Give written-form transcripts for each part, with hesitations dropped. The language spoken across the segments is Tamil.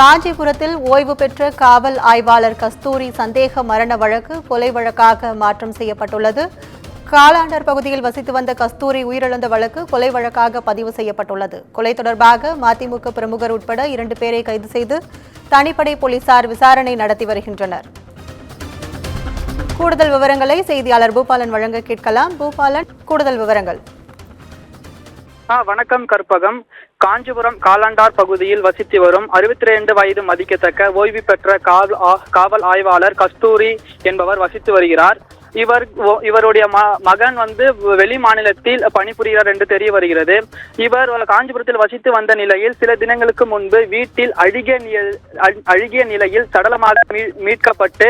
காஞ்சிபுரத்தில் ஓய்வு பெற்ற காவல் ஆய்வாளர் கஸ்தூரி சந்தேக மரண வழக்கு கொலை வழக்காக மாற்றம் செய்யப்பட்டுள்ளது. காலாண்டர் பகுதியில் வசித்து வந்த கஸ்தூரி உயிரிழந்த வழக்கு கொலை வழக்காக பதிவு செய்யப்பட்டுள்ளது. கொலை தொடர்பாக மதிமுக பிரமுகர் உட்பட 2 பேரை கைது செய்து தனிப்படை போலீசார் விசாரணை நடத்தி வருகின்றனர். கூடுதல் விவரங்களை செய்தியாளர் பூபாலன் வழங்க கேட்கலாம். பூபாலன், கூடுதல் விவரங்கள். வணக்கம் கற்பகம். காஞ்சிபுரம் காலாண்டார் பகுதியில் வசித்து வரும் 62 வயது மதிக்கத்தக்க ஓய்வு பெற்ற காவல் ஆய்வாளர் கஸ்தூரி என்பவர் வசித்து வருகிறார். இவருடைய மகன் வெளி மாநிலத்தில் பணிபுரிகிறார் என்று தெரிய வருகிறது. இவர் காஞ்சிபுரத்தில் வசித்து வந்த நிலையில் சில தினங்களுக்கு முன்பு வீட்டில் அழுகிய நிலையில் சடலமாக மீட்கப்பட்டு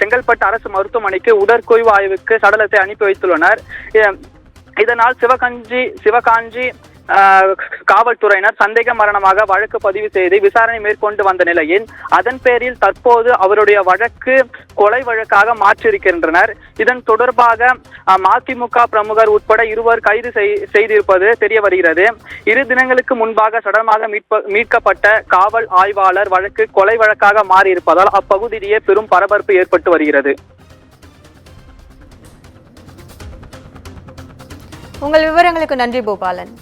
செங்கல்பட்டு அரசு மருத்துவமனைக்கு உடற்கூறு ஆய்வுக்கு சடலத்தை அனுப்பி வைத்துள்ளனர். இதனால் சிவகாஞ்சி காவல்துறையினர் சந்தேக மரணமாக வழக்கு பதிவு செய்து விசாரணை மேற்கொண்டு வந்த நிலையில் அதன் பேரில் தற்போது அவருடைய வழக்கு கொலை வழக்காக மாற்றியிருக்கின்றனர். இதன் தொடர்பாக மதிமுக பிரமுகர் உட்பட 2 கைது செய்திருப்பது தெரிய வருகிறது. 2 தினங்களுக்கு முன்பாக சடலமாக மீட்கப்பட்ட காவல் ஆய்வாளர் வழக்கு கொலை வழக்காக மாறியிருப்பதால் அப்பகுதியிலேயே பெரும் பரபரப்பு ஏற்பட்டு வருகிறது. உங்கள் விவரங்களுக்கு நன்றி பூபாலன்.